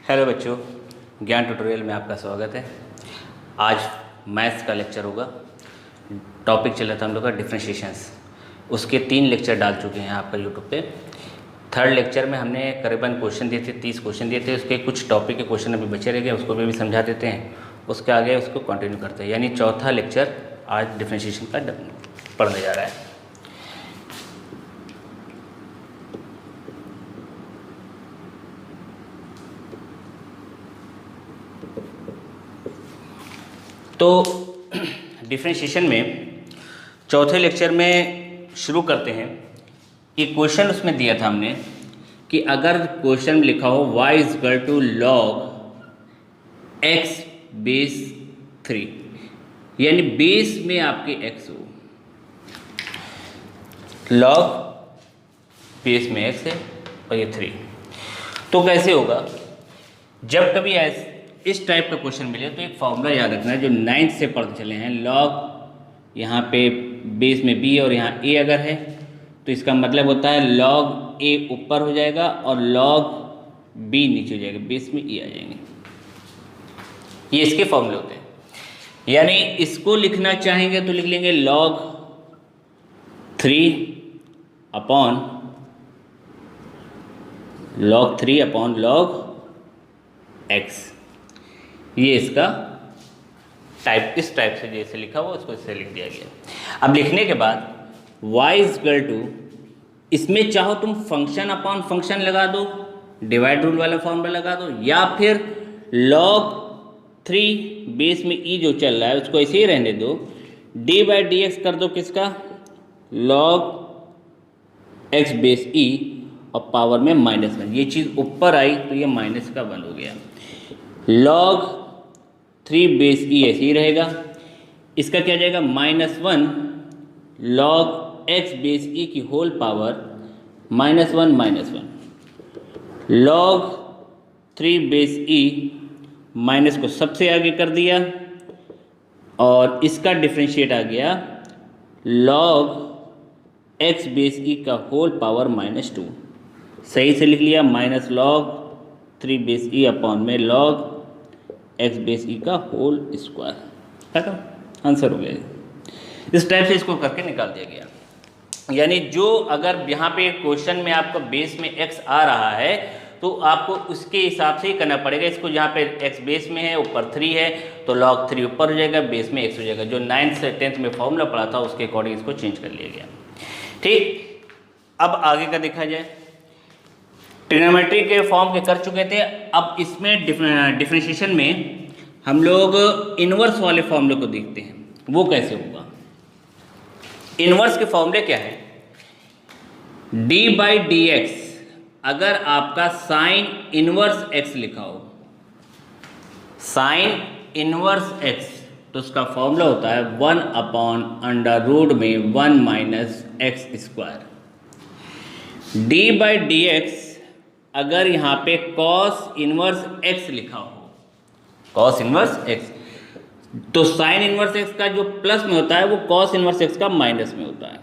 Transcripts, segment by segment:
Hello बच्चों, ज्ञान tutorial में आपका स्वागत है। आज मैथ्स का लेक्चर होगा। टॉपिक चल रहा था हम लोग का डिफरेंशिएशंस। उसके 3 लेक्चर डाल चुके हैं आपका यूट्यूब पे। थर्ड लेक्चर में हमने करीबन क्वेश्चन दिए थे, 30 क्वेश्चन दिए थे। उसके कुछ टॉपिक के क्वेश्चन अभी बचे रह गए, उसको भी समझा देते हैं। उसके आगे उसको कंटिन्यू करते हैं, यानी चौथा लेक्चर आज डिफरेंशिएशन का पढ़ने जा रहा है। तो डिफरेंशिएशन में चौथे लेक्चर में शुरू करते हैं। एक क्वेश्चन उसमें दिया था हमने कि अगर क्वेश्चन में लिखा हो y is equal to log x base 3, यानी बेस में आपके x हो, लॉग बेस में x है और ये 3, तो कैसे होगा? जब कभी इस टाइप का क्वेश्चन मिले तो एक फॉर्मूला याद रखना है जो 9th से पढ़ते चले हैं। लॉग यहाँ पे बेस में b और यहाँ a अगर है तो इसका मतलब होता है लॉग a ऊपर हो जाएगा और लॉग b नीचे हो जाएगा, बेस में e आ जाएंगे। ये इसके फॉर्मूले होते हैं। यानी इसको लिखना चाहेंगे तो लिख लेंगे लॉग 3 अपॉन लॉग x। ये इसका टाइप, इस टाइप से जैसे लिखा हुआ उसको इससे लिख दिया गया। अब लिखने के बाद y इज इक्वल टू, इसमें चाहो तुम फंक्शन अपॉन फंक्शन लगा दो, डिवाइड रूल वाला फॉर्मूला लगा दो, या फिर log 3 बेस में e जो चल रहा है उसको ऐसे ही रहने दो, d बाई डी एक्स कर दो किसका, log x बेस e और पावर में -1। ये चीज़ ऊपर आई तो ये -1 हो गया। log 3 बेस e ऐसे ही रहेगा, इसका क्या जाएगा -1 log x बेस e की whole power -1 log 3 base e minus को सबसे आगे कर दिया और इसका डिफरेंशिएट आ गया log x बेस e का होल पावर -2। सही से लिख लिया, -log 3 बेस e अपॉन में log x बेस e का होल स्क्वायर। खत्म, आंसर हो गया। इस टाइप से इसको करके निकाल दिया गया। यानी जो अगर यहाँ पे क्वेश्चन में आपका बेस में x आ रहा है तो आपको उसके हिसाब से ही करना पड़ेगा। इसको जहाँ पे x बेस में है, ऊपर 3 है, तो log 3 ऊपर हो जाएगा, बेस में x हो जाएगा। जो 9th से 10th में फॉर्मूला पढ़ा था उसके अकॉर्डिंग इसको चेंज कर लिया गया। ठीक, अब आगे का देखा जाए। ट्रिग्नोमेट्री के फॉर्म के कर चुके थे। अब इसमें डिफरेंशिएशन में हम लोग इनवर्स वाले फॉर्मूले को देखते हैं, वो कैसे होगा। इनवर्स के फॉर्मूले क्या है? d बाई डी एक्स, अगर आपका साइन इनवर्स x लिखा हो, साइन इनवर्स x, तो उसका फॉर्मूला होता है 1 अपॉन अंडर रूट में 1 minus x square. d by D x, अगर यहाँ पे cos इनवर्स x लिखा हो, cos इनवर्स x, तो साइन इनवर्स x का जो प्लस में होता है वो cos इनवर्स x का माइनस में होता है।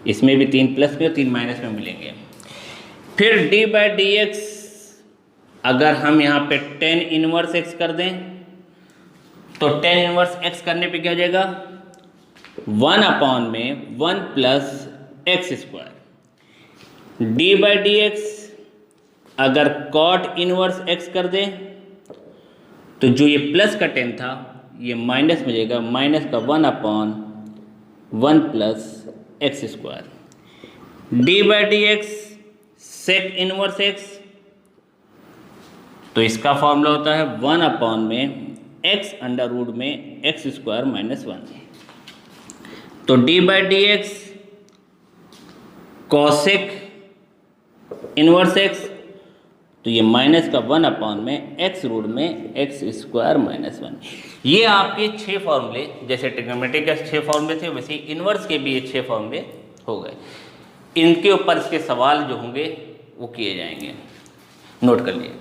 इसमें भी 3 प्लस में और 3 माइनस में मिलेंगे। फिर d बाई डी एक्स, अगर हम यहाँ पे tan इनवर्स x कर दें तो tan इनवर्स x करने पे क्या हो जाएगा, 1 अपॉन में 1 plus x square. d by D x, अगर cot इनवर्स x कर दें तो जो ये प्लस का टेन था ये माइनस में जाएगा, माइनस का 1 upon 1 plus x square. d by D x sec inverse x, तो इसका फॉर्मूला होता है 1 अपॉन में x अंडर रूट में एक्स स्क्वायर माइनस 1। तो d by D x cosec inverse x, तो ये माइनस का 1 अपॉन में x रूट में एक्स स्क्वायर माइनस 1। ये आपके 6 फॉर्मूले, जैसे ट्रिग्नोमेट्री के 6 फॉर्मूले थे वैसे इनवर्स के भी ये 6 फॉर्मूले हो गए। इनके ऊपर इसके सवाल जो होंगे वो किए जाएंगे, नोट कर लिए।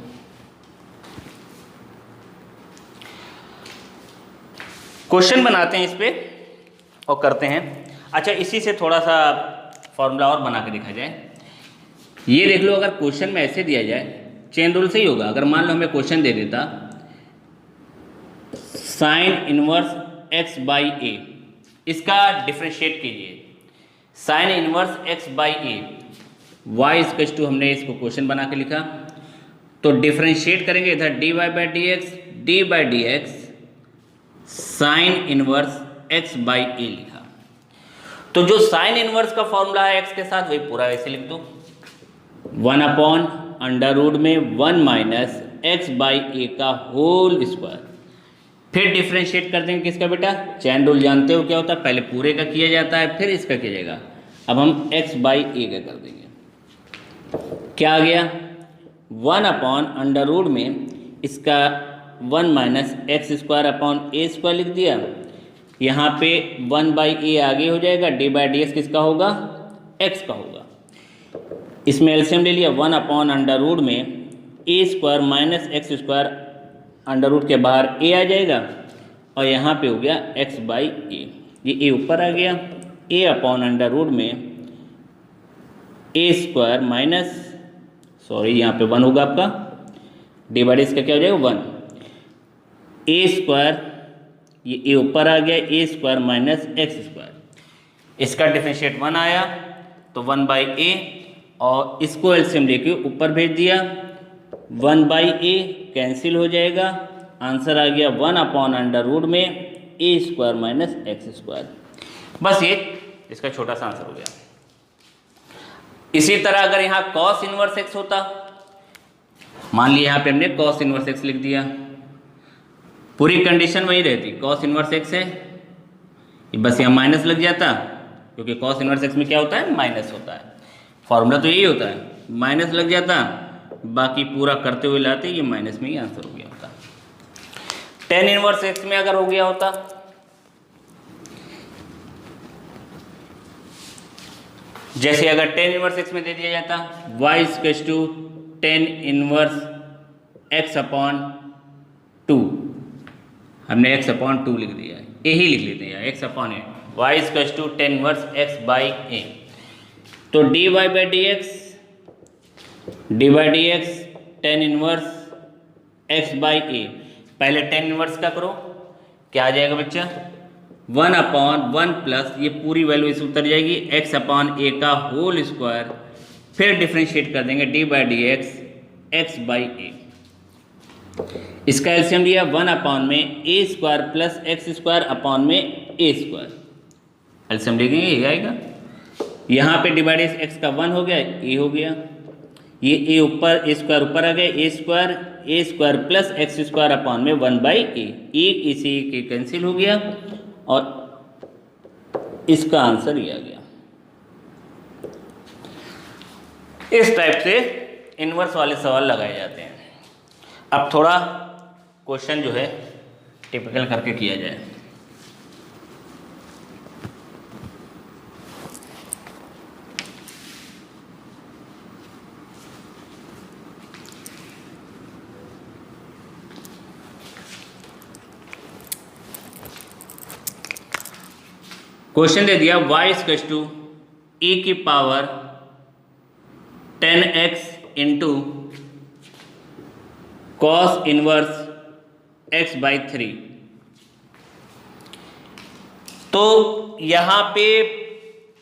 क्वेश्चन बनाते हैं इस पे और करते हैं। अच्छा, इसी से थोड़ा सा फॉर्मूला और बना के देखा जाए। ये देख लो, अगर क्वेश्चन में ऐसे दिया जाए, चेन रूल से ही होगा। अगर मान लो हमें क्वेश्चन दे देता साइन इनवर्स एक्स बाई ए, इसका डिफ्रेंशिएट कीजिए। Sine inverse x by a, y equals to, हमने इसको क्वेश्चन बना के लिखा, तो डिफ्रेंशिएट करेंगे इधर D Y by D X sine inverse x by A लिखा। तो जो साइन इनवर्स का फॉर्मूला है एक्स के साथ, वही पूरा ऐसे लिख दो, 1/√में 1 माइनस एक्स बाई ए का होल स्क्वायर। फिर डिफ्रेंशिएट कर देंगे किसका बेटा, चैन रूल जानते हो क्या होता है, पहले पूरे का किया जाता है फिर इसका किया जाएगा। अब हम एक्स बाई ए का कर देंगे, क्या आ गया 1/√में इसका 1 माइनस एक्स स्क्वायर अपॉन ए स्क्वायर लिख दिया। यहाँ पे 1 बाई ए आगे हो जाएगा, डी बाई डी एक्स किसका होगा, एक्स का होगा। इसमें एलसीएम ले लिया, 1/√में A square minus x square, under root के बाहर ए आ जाएगा और यहाँ पे हो गया एक्स बाई ए, ये ए ऊपर आ गया, ए अपॉन अंडर√में ए स्क्वायर माइनस, सॉरी यहाँ पे 1 होगा आपका, डी बाई इसका क्या हो जाएगा 1, ए स्क्वायर, ये ए ऊपर आ गया, A square minus x square, इसका डिफरेंशिएट 1 आया तो 1 बाई ए, और इसको एलसीएम लेके ऊपर भेज दिया, 1 बाई ए कैंसिल हो जाएगा, आंसर आ गया 1/√में A square minus x square. बस ये इसका छोटा सा आंसर हो गया। इसी तरह अगर यहाँ कॉस इनवर्स एक्स होता, मान लिया यहाँ पे हमने कॉस इनवर्स एक्स लिख दिया, पूरी कंडीशन वही रहती, कॉस इनवर्स एक्स है, बस यहाँ माइनस लग जाता, क्योंकि कॉस इनवर्स एक्स में क्या होता है, माइनस होता है, फॉर्मूला तो यही होता है, माइनस लग जाता, बाकी पूरा करते हुए लाते, ये माइनस में ही आंसर हो गया होता। टेन इनवर्स एक्स में अगर हो गया होता, जैसे अगर टेन इनवर्स एक्स में दे दिया जाता y equals to tan inverse x upon 2, हमने x अपॉन 2 लिख दिया, ए ही लिख लेते हैं x upon A, y equals to tan inverse x by A, तो D Y by D X tan inverse x by A, पहले टेन इनवर्स का करो, क्या आ जाएगा बच्चा 1/1 प्लस, ये पूरी वैल्यू इस उतर जाएगी, x अपॉन ए का होल स्क्वायर, फिर डिफ्रेंशिएट कर देंगे D by D X X by ए, इसका एलसीएम लिया 1/में A square plus x square upon में ए स्क्वायर, एलसीएम लेंगे ये आएगा, यहाँ पे डिवाइड एक्स का 1 हो गया, ए हो गया, ये ए ऊपर ए स्क्वायर ऊपर आ गया, A square plus x square upon में 1 बाई ए, एक इसी के कैंसिल हो गया और इसका आंसर ये आ गया। इस टाइप से इनवर्स वाले सवाल लगाए जाते हैं। अब थोड़ा क्वेश्चन जो है टिपिकल करके किया जाए। क्वेश्चन दे दिया y इक्वल्स टू e की power 10x into cos inverse x by 3। तो यहाँ पे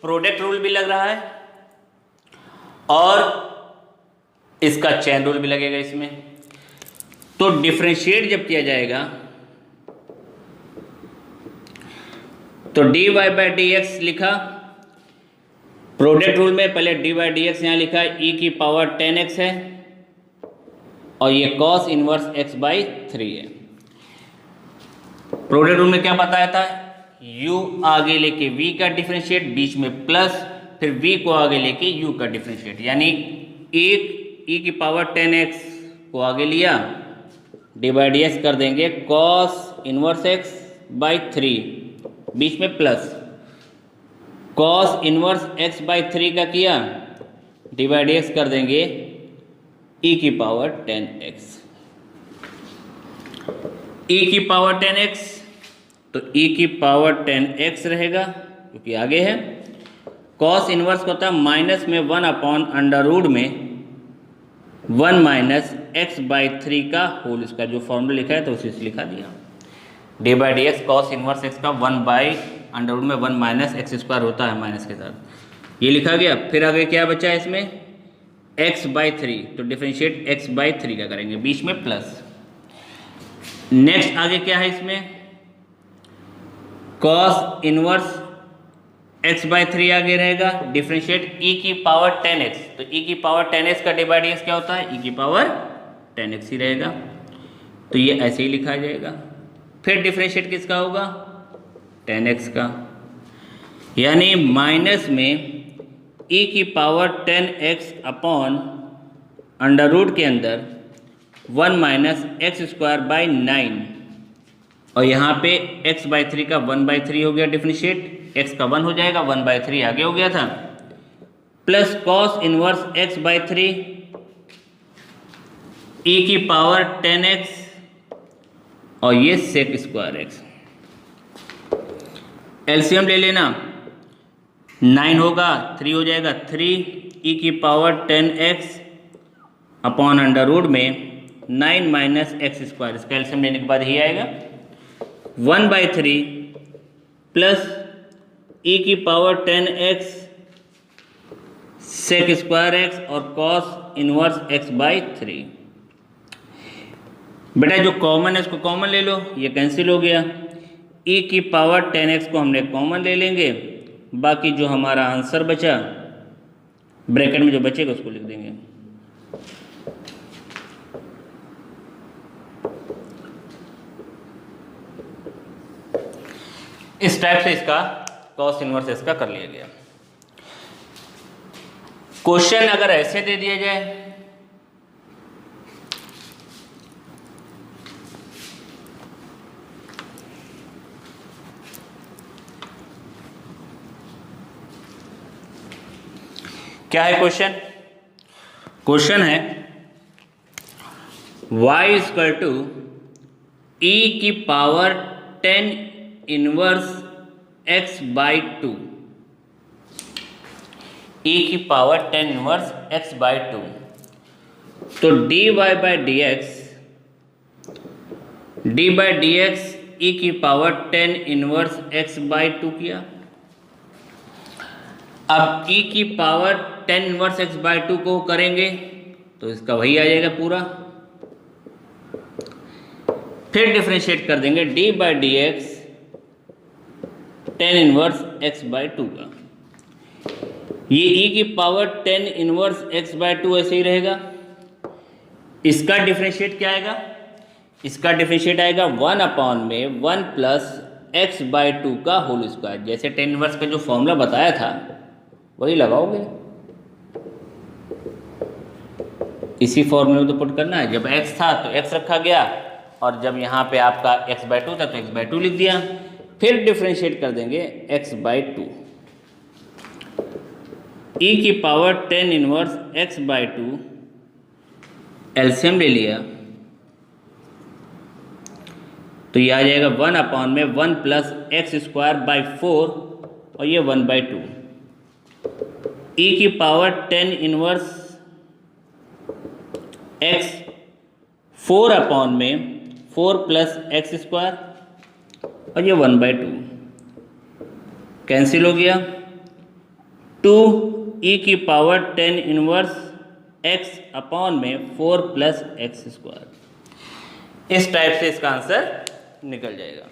प्रोडक्ट रूल भी लग रहा है और इसका चेन रूल भी लगेगा इसमें। तो डिफरेंशिएट जब किया जाएगा तो D Y by D x लिखा, प्रोडक्ट रूल में पहले डी वाई डी एक्स यहाँ लिखा, e की पावर 10x है और ये cos इनवर्स x बाई 3 है। प्रोडक्ट रूल में क्या बताया था, u आगे लेके v का डिफरेंशिएट, बीच में प्लस, फिर v को आगे लेके u का डिफरेंशिएट, यानी एक e की पावर 10x को आगे लिया, डी बाई डी एक्स कर देंगे cos इनवर्स x बाई 3, बीच में plus, cos inverse x by 3 का किया, डी बाई डी एक्स कर देंगे e की पावर 10x, e की पावर 10x, तो e की पावर 10x रहेगा क्योंकि आगे है, कॉस इनवर्स को होता है माइनस में 1 अपॉन अंडर रूट में 1 माइनस x/3 का होल, इसका जो फॉर्मूला लिखा है तो उसी से लिखा दिया। d/dx कॉस इनवर्स x का 1 बाई अंडर रूट में 1 माइनस एक्स स्क्वायर होता है माइनस के साथ, ये लिखा गया। फिर आगे क्या बचा है इसमें x/3, तो डिफरेंशिएट x/3 का करेंगे, बीच में प्लस। नेक्स्ट आगे क्या है इसमें कॉस इनवर्स x/3 आगे रहेगा, डिफरेंशिएट e की पावर 10x, तो e की पावर 10x का d/dx क्या होता है e की पावर 10x ही रहेगा, तो ये ऐसे ही लिखा जाएगा। फिर डिफरेंशिएट किसका होगा 10x का, यानी माइनस में e की power 10x upon under root के अंदर 1 माइनस एक्स स्क्वायर बाई 9, और यहाँ पे x/3 का 1/3 हो गया डिफरेंशिएट, x का 1 हो जाएगा, 1/3 आगे हो गया था, plus cos inverse x/3 e की पावर 10x और ये सेक स्क्वायर x। एलसीएम ले लेना, 9 होगा 3 हो जाएगा, 3 e की power 10x upon under root में 9 माइनस एक्स स्क्वायर, इसका एलसीएम लेने के बाद ही आएगा 1/3 प्लस e की power 10x sec square x और कॉस इनवर्स x/3। बेटा जो कॉमन है इसको कॉमन ले लो, ये कैंसिल हो गया, e की पावर 10x को हमने कॉमन ले लेंगे, बाकी जो हमारा आंसर बचा ब्रैकेट में जो बचेगा उसको लिख देंगे। इस टाइप से इसका कॉस इनवर्स इसका कर लिया गया। क्वेश्चन अगर ऐसे दे दिया जाए, क्या है क्वेश्चन? क्वेश्चन है y इक्वल टू e की पावर 10 इनवर्स x/2, e की पावर 10 इनवर्स x/2, तो d/dx e की पावर 10 इनवर्स x/2 किया। अब e की पावर 10 इनवर्स x/2 को करेंगे तो इसका वही आ जाएगा पूरा, फिर डिफरेंशिएट कर देंगे d/dx 10 इनवर्स x/2 का, ये e की पावर 10 इनवर्स x/2 ऐसे ही रहेगा। इसका डिफरेंशिएट क्या आएगा? इसका डिफरेंशिएट आएगा 1 अपॉन में 1 प्लस x/2 का होल स्क्वायर, जैसे 10 इनवर्स का जो फॉर्मूला बताया था वही लगाओगे, इसी फॉर्मूले में तो पुट करना है। जब x था तो x रखा गया, और जब यहाँ पे आपका x/2 था तो x/2 लिख दिया, फिर डिफरेंशिएट कर देंगे x/2, e की पावर 10 इनवर्स x/2, एलसीएम ले लिया तो ये आ जाएगा 1 अपॉन में 1 प्लस एक्स स्क्वायर बाई 4 और ये 1/2, e की पावर 10 इनवर्स x 4 अपॉन में 4 प्लस एक्स स्क्वायर और ये 1/2 कैंसिल हो गया, 2 e की पावर 10 इनवर्स x अपॉन में 4 प्लस एक्स स्क्वायर। इस टाइप से इसका आंसर निकल जाएगा।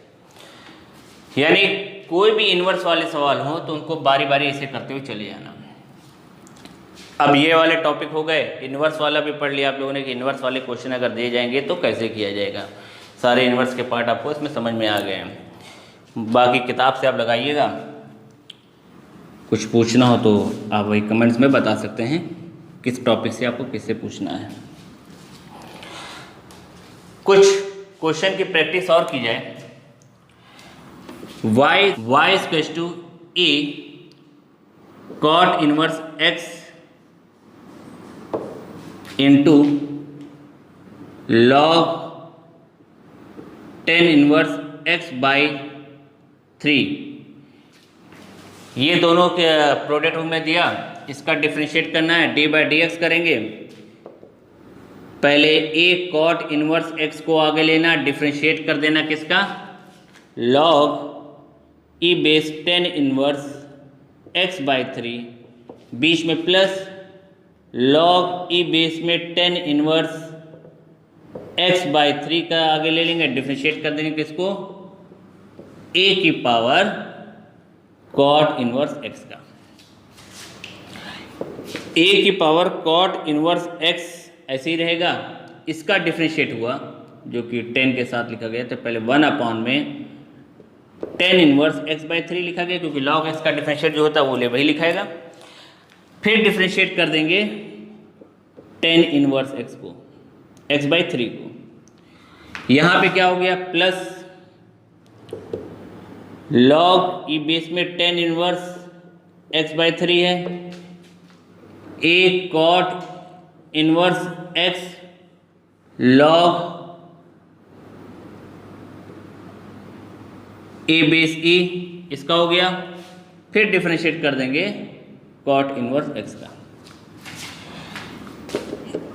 यानी कोई भी इनवर्स वाले सवाल हो तो उनको बारी बारी ऐसे करते हुए चले जाना। अब ये वाले टॉपिक हो गए, इनवर्स वाला भी पढ़ लिया आप लोगों ने कि इनवर्स वाले क्वेश्चन अगर दिए जाएंगे तो कैसे किया जाएगा। सारे इनवर्स के पार्ट आपको इसमें समझ में आ गए हैं। बाकी किताब से आप लगाइएगा, कुछ पूछना हो तो आप वही कमेंट्स में बता सकते हैं किस टॉपिक से आपको किससे पूछना है। कुछ क्वेश्चन की प्रैक्टिस और की जाए। y equals to a cot inverse x into log 10 inverse x by 3 ये दोनों के प्रोडक्ट में दिया, इसका डिफ्रेंशिएट करना है, डी बाई डी एक्स करेंगे। पहले ए कॉट इनवर्स एक्स को आगे लेना, डिफ्रेंशिएट कर देना किसका, log E base tan inverse x by three, बीच में प्लस लॉग ई बेस में tan inverse x by three का आगे ले लेंगे, डिफ्रेंशिएट कर देंगे किसको, ए की पावर कॉट इनवर्स एक्स का। ए की पावर कॉट इनवर्स एक्स ऐसे ही रहेगा, इसका डिफ्रेंशिएट हुआ जो कि 10 के साथ लिखा गया, तो पहले 1 अपॉन में 10 इनवर्स एक्स बाई थ्री लिखा गया, क्योंकि लॉग एक्स का डिफ्रेंशिएट जो होता है वो ले वही लिखाएगा। फिर डिफ्रेंशिएट कर देंगे 10 इनवर्स एक्स को, एक्स बाई थ्री को। यहाँ पे क्या हो गया, प्लस लॉग ई बेस में 10 इनवर्स एक्स बाई थ्री है, ए कॉट इनवर्स एक्स लॉग ए बेस ई, इसका हो गया। फिर डिफरेंशिएट कर देंगे कॉट इनवर्स एक्स का।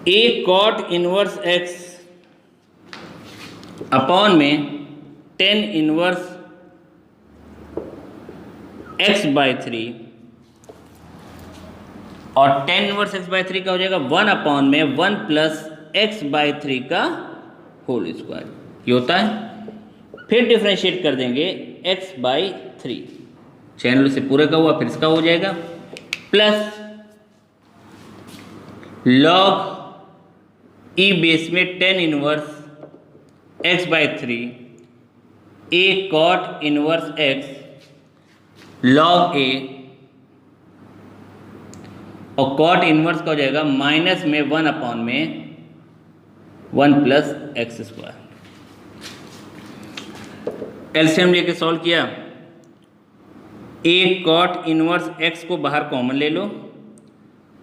ए कॉट इनवर्स एक्स अपॉन में 10 इनवर्स एक्स बाई थ्री, और 10 इनवर्स एक्स बाई थ्री का हो जाएगा 1 अपॉन में 1 प्लस एक्स बाई थ्री का होल स्क्वायर, ये होता है। फिर डिफ्रेंशिएट कर देंगे एक्स बाई थ्री, चैनल से पूरे का हुआ, फिर इसका हो जाएगा प्लस लॉग ई बेस में 10 inverse x by three, A cot inverse X log A, और कॉट इनवर्स का हो जाएगा माइनस में 1 अपॉन में 1 प्लस एक्स स्क्वायर। एलसीएम लेके सॉल्व किया, ए कॉट इनवर्स एक्स को बाहर कॉमन ले लो,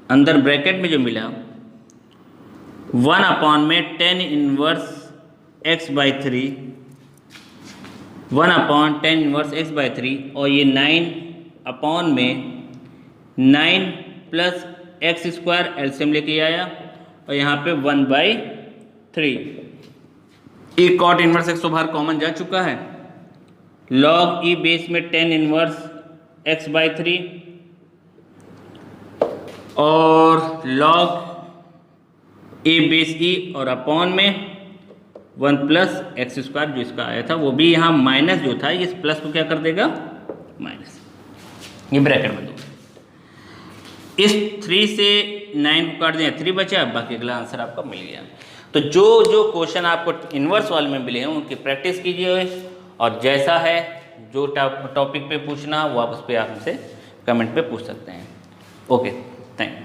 अंदर ब्रैकेट में जो मिला 1 अपॉन में 10 inverse x by three, 1 upon 10 inverse x by three, और ये 9 अपॉन में 9 प्लस एक्स स्क्वायर, एलसीएम लेके आया, और यहाँ पे 1 by three. A cot inverse x तो बाहर कॉमन जा चुका है, लॉग ई बेस में 10 इनवर्स एक्स बाई थ्री, और लॉग ए बेस ई, और अपॉन में 1 प्लस एक्स स्क्वायर जो इसका आया था, वो भी यहाँ माइनस जो था, इस प्लस को क्या कर देगा, माइनस, ये ब्रैकेट में दो। इस 3 से 9 को काट दिया, 3 बचा, बाकी अगला आंसर आपका मिल गया। तो जो जो क्वेश्चन आपको इन्वर्स वाले में मिले हैं उनकी प्रैक्टिस कीजिए, और जैसा है जो टॉपिक पे पूछना वो आप उस पर आपसे कमेंट पे पूछ सकते हैं। Okay, thank you.